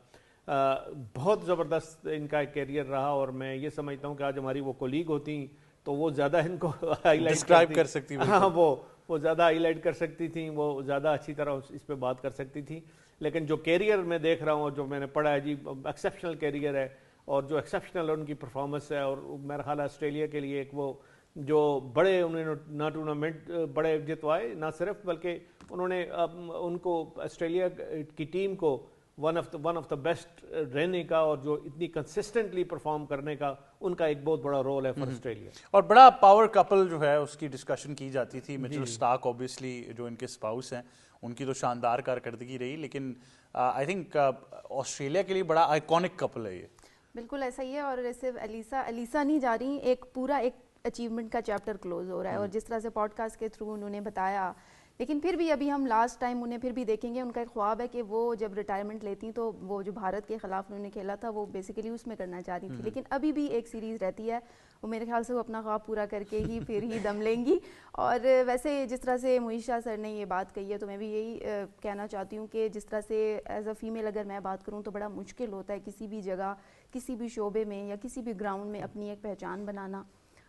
بہت زبردست ان کا ایک کیریئر رہا اور میں یہ سمجھتا ہوں کہ آج ہماری وہ کولیگ ہوتی تو وہ زیادہ ان کو ہائی لائٹ کر سکتی. ہاں وہ زیادہ ہائی لائٹ کر سکتی تھیں, وہ زیادہ اچھی طرح اس پہ بات کر سکتی تھیں. لیکن جو کیریئر میں دیکھ رہا ہوں اور جو میں نے پڑھا ہے جی ایکسیپشنل کیریئر ہے اور جو ایکسیپشنل ان کی پرفارمنس ہے. اور میرا خیال ہے آسٹریلیا کے لیے ایک وہ جو بڑے انہوں نے نہ ٹورنامنٹ بڑے جتوائے نہ صرف, بلکہ انہوں نے ان کو آسٹریلیا کی ٹیم کو ون آف دا بیسٹ رہنے کا اور جو اتنی کنسسٹنٹلی پرفارم کرنے کا ان کا ایک بہت بڑا رول ہے فار آسٹریلیا. اور بڑا پاور کپل جو ہے اس کی ڈسکشن کی جاتی تھی. مچل اسٹارک اوبیسلی جو ان کے اسپاؤس ہیں ان کی تو شاندار کارکردگی رہی, لیکن آئی تھنک آسٹریلیا کے لیے بڑا آئیکونک کپل ہے یہ. بالکل ایسا ہی ہے. اور صرف الیسا نہیں جا رہی, ایک پورا ایک اچیومنٹ کا چیپٹر کلوز ہو رہا ہے. اور جس طرح سے پوڈ کاسٹ کے تھرو انہوں نے بتایا, لیکن پھر بھی ابھی ہم لاسٹ ٹائم انہیں پھر بھی دیکھیں گے. ان کا ایک خواب ہے کہ وہ جب ریٹائرمنٹ لیتی تو وہ جو بھارت کے خلاف انہوں نے کھیلا تھا وہ بیسیکلی اس میں کرنا چاہ رہی تھی, لیکن ابھی بھی ایک سیریز رہتی ہے. وہ میرے خیال سے وہ اپنا خواب پورا کر کے ہی پھر ہی دم لیں گی. اور ویسے جس طرح سے معیز شاہ سر نے یہ بات کہی ہے تو میں بھی یہی کہنا چاہتی ہوں کہ جس طرح سے ایز اے فیمیل اگر میں بات کروں تو بڑا مشکل ہوتا ہے کسی بھی جگہ, کسی بھی شعبے میں یا کسی بھی گراؤنڈ میں اپنی ایک پہچان بنانا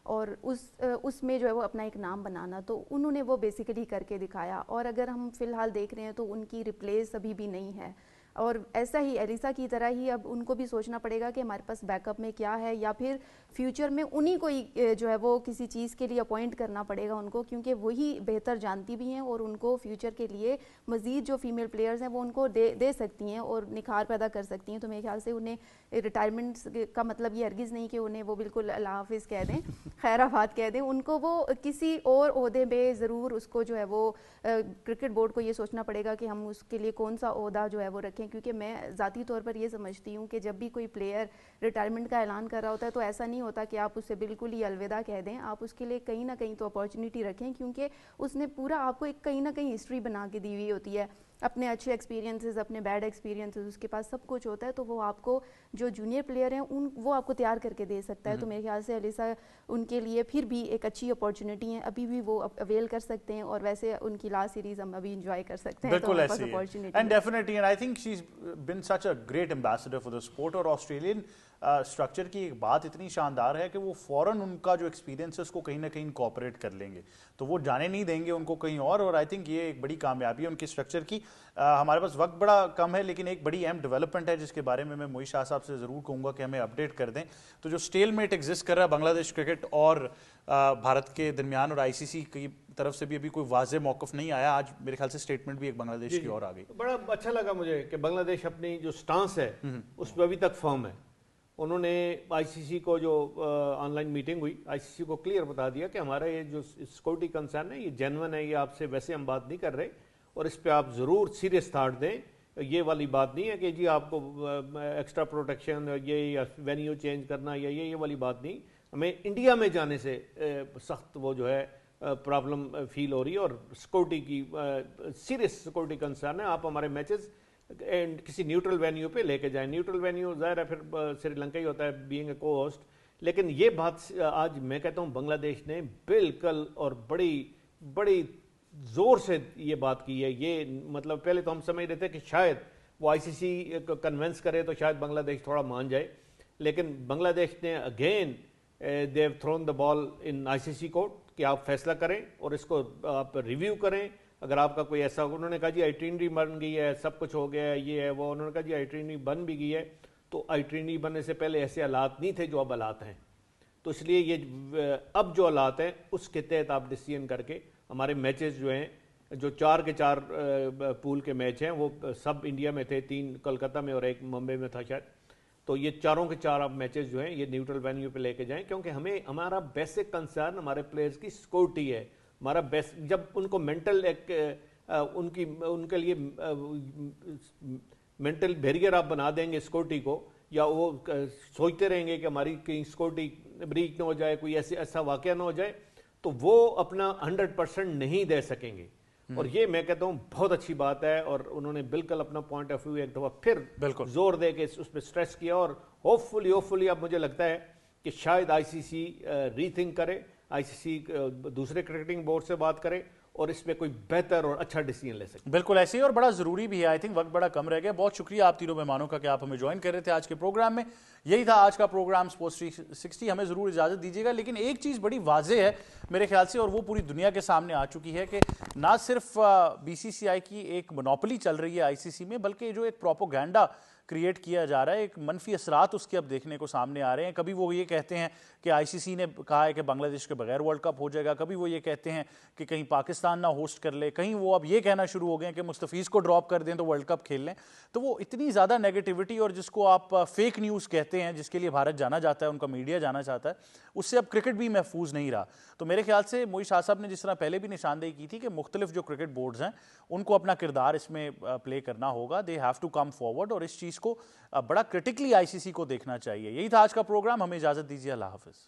اور اس میں جو ہے وہ اپنا ایک نام بنانا. تو انہوں نے وہ بیسیکلی کر کے دکھایا. اور اگر ہم فی الحال دیکھ رہے ہیں تو ان کی ریپلیس ابھی بھی نہیں ہے. اور ایسا ہی الیسا کی طرح ہی اب ان کو بھی سوچنا پڑے گا کہ ہمارے پاس بیک اپ میں کیا ہے, یا پھر فیوچر میں انہی کو ہی جو ہے وہ کسی چیز کے لیے اپوائنٹ کرنا پڑے گا ان کو, کیونکہ وہی بہتر جانتی بھی ہیں اور ان کو فیوچر کے لیے مزید جو فیمیل پلیئرز ہیں وہ ان کو دے سکتی ہیں اور نکھار پیدا کر سکتی ہیں. تو میرے خیال سے انہیں ریٹائرمنٹ کا مطلب یہ ہرگز نہیں کہ انہیں وہ بالکل اللہ حافظ کہہ دیں, خیر آباد کہہ دیں. ان کو وہ کسی اور عہدے میں ضرور اس کو جو ہے وہ کرکٹ بورڈ کو یہ سوچنا پڑے گا کہ ہم اس کے لیے کون سا عہدہ جو ہے وہ رکھیں. کیونکہ میں ذاتی طور پر یہ سمجھتی ہوں کہ جب بھی کوئی پلیئر ریٹائرمنٹ کا اعلان کر رہا ہوتا ہے تو ایسا نہیں ہوتا کہ آپ اسے بالکل ہی الوداع کہہ دیں. آپ اس کے لیے کہیں نہ کہیں تو اپارچونیٹی رکھیں, کیونکہ اس نے پورا آپ کو ایک کہیں نہ کہیں ہسٹری بنا کے دی ہوئی ہوتی ہے, اپنے اچھے ایکسپیرینسز, اپنے بیڈ ایکسپیرینسز, اس کے پاس سب کچھ ہوتا ہے. تو وہ آپ کو جو جونیئر پلیئر ہیں وہ آپ کو تیار کر کے دے سکتا ہے. تو میرے خیال سے الیسا ان کے لیے پھر بھی ایک اچھی اپارچونیٹی ہے, ابھی بھی وہ اویل کر سکتے ہیں. اور ویسے ان کی لاسٹ سیریز ہم ابھی انجوائے کر سکتے ہیں. بالکل ایسے ہی, and definitely, and I think she has been such a great ambassador for the sport. اور آسٹریلین اسٹرکچر کی ایک بات اتنی شاندار ہے کہ وہ فوراً ان کا جو ایکسپیرینس ہے اس کو کہیں نہ کہیں انکارپوریٹ کر لیں گے, تو وہ جانے نہیں دیں گے ان کو کہیں اور آئی تھنک یہ ایک بڑی کامیابی ہے ان کے اسٹرکچر کی. ہمارے پاس وقت بڑا کم ہے, لیکن ایک بڑی اہم ڈیولپمنٹ ہے جس کے بارے میں معیز شاہ صاحب سے ضرور کہوں گا کہ ہمیں اپڈیٹ کر دیں. تو جو اسٹیل میٹ ایگزسٹ کر رہا ہے بنگلہ دیش کرکٹ اور بھارت کے درمیان, اور آئی سی سی کی طرف سے بھی ابھی کوئی واضح موقف نہیں آیا. آج میرے خیال سے اسٹیٹمنٹ بھی ایک بنگلہ دیش کی اور آ گئی. بڑا اچھا لگا مجھے کہ بنگلہ دیش اپنی جو سٹانس ہے اس پہ ابھی تک فرم ہے. انہوں نے آئی سی سی کو جو آن لائن میٹنگ ہوئی, آئی سی سی کو کلیئر بتا دیا کہ ہمارا یہ جو سیکورٹی کنسرن ہے یہ جینون ہے, یہ آپ سے ویسے ہم بات نہیں کر رہے اور اس پہ آپ ضرور سیریس تھاٹ دیں. یہ والی بات نہیں ہے کہ جی آپ کو ایکسٹرا پروٹیکشن یہ وینیو چینج کرنا یا یہ والی بات نہیں. ہمیں انڈیا میں جانے سے سخت وہ جو ہے پرابلم فیل ہو رہی ہے اور سیکورٹی کی سیریس سیکورٹی کنسرن ہے. آپ ہمارے میچز کسی نیوٹرل وینیو پہ لے کے جائیں. نیوٹرل وینیو ظاہر ہے پھر سری لنکا ہی ہوتا ہے بینگ اے کو ہوسٹ, لیکن یہ بات آج میں کہتا ہوں بنگلہ دیش نے بالکل اور بڑی زور سے یہ بات کی ہے. یہ مطلب پہلے تو ہم سمجھ رہے تھے کہ شاید وہ آئی سی سی کنونس کرے تو شاید بنگلہ دیش تھوڑا مان جائے, لیکن بنگلہ دیش نے again they have thrown the ball in I C C court کہ آپ فیصلہ کریں اور اس کو آپ ریویو کریں. اگر آپ کا کوئی ایسا, انہوں نے کہا جی آئیٹینری بن گئی ہے, سب کچھ ہو گیا ہے, یہ ہے وہ, انہوں نے کہا جی آئیٹینری بن بھی گئی ہے, تو آئیٹینری بننے سے پہلے ایسے حالات نہیں تھے جو اب حالات ہیں. تو اس لیے یہ اب جو حالات ہیں اس کے تحت آپ ڈیسیژن کر کے ہمارے میچز جو ہیں, جو 4 کے 4 پول کے میچ ہیں وہ سب انڈیا میں تھے, 3 کلکتہ میں اور 1 ممبئی میں تھا شاید, تو یہ 4 کے 4 آپ میچز جو ہیں یہ نیوٹرل وینیو پہ لے کے جائیں, کیونکہ ہمارا بیسک کنسرن ہمارے پلیئرز کی سیکورٹی ہے. ہمارا بیسٹ جب ان کو مینٹل ایک ان کے لیے مینٹل بیریئر آپ بنا دیں گے سیکورٹی کو, یا وہ سوچتے رہیں گے کہ ہماری کہیں سیکورٹی بریچ نہ ہو جائے, کوئی ایسا واقعہ نہ ہو جائے, تو وہ اپنا 100% نہیں دے سکیں گے. اور یہ میں کہتا ہوں بہت اچھی بات ہے, اور انہوں نے بالکل اپنا پوائنٹ آف ویو ایک دفعہ پھر زور دے کے اس پہ سٹریس کیا, اور ہوپفلی اب مجھے لگتا ہے کہ شاید آئی سی سی ری تھنک کرے, آئی سی سی دوسرے کرکٹنگ بورڈ سے بات کرے اور اس میں کوئی بہتر اور اچھا ڈیسیجن لے سکے. بالکل ایسے ہی, اور بڑا ضروری بھی ہے. آئی تھنک وقت بڑا کم رہ گیا. بہت شکریہ آپ تینوں مہمانوں کا کہ آپ ہمیں جوائن کر رہے تھے آج کے پروگرام میں. یہی تھا آج کا پروگرام اسپورٹس 360. ہمیں ضرور اجازت دیجیے گا, لیکن ایک چیز بڑی واضح ہے میرے خیال سے, اور وہ پوری دنیا کے سامنے آ چکی ہے کہ نہ صرف بی سی سی آئی کی ایک مونوپلی چل رہی ہے آئی سی سی میں, بلکہ جو ایک پروپوگینڈا کریٹ کیا جا رہا ہے, ایک منفی اثرات اس کے اب دیکھنے کو سامنے آ رہے ہیں. کبھی وہ یہ کہتے ہیں کہ آئی سی سی نے کہا ہے کہ بنگلہ دیش کے بغیر ورلڈ کپ ہو جائے گا, کبھی وہ یہ کہتے ہیں کہ کہیں پاکستان نہ ہوسٹ کر لے, کہیں وہ اب یہ کہنا شروع ہو گئے ہیں کہ مستفیض کو ڈراپ کر دیں تو ورلڈ کپ کھیل لیں. تو وہ اتنی زیادہ نیگیٹیوٹی, اور جس کو آپ فیک نیوز کہتے ہیں, جس کے لیے بھارت جانا جاتا ہے, ان کا میڈیا جانا چاہتا ہے, اس سے اب کرکٹ بھی محفوظ نہیں رہا. تو میرے خیال سے موئی شاہ صاحب نے جس طرح پہلے بھی نشاندہی کی تھی کہ مختلف جو کرکٹ بورڈز ہیں ان کو اپنا کردار اس میں پلے کرنا ہوگا. They have to come forward, اور اس چیز کو بڑا کرٹیکلی آئی سی سی کو دیکھنا چاہیے. یہی تھا آج کا پروگرام. ہمیں اجازت دیجیے. اللہ حافظ.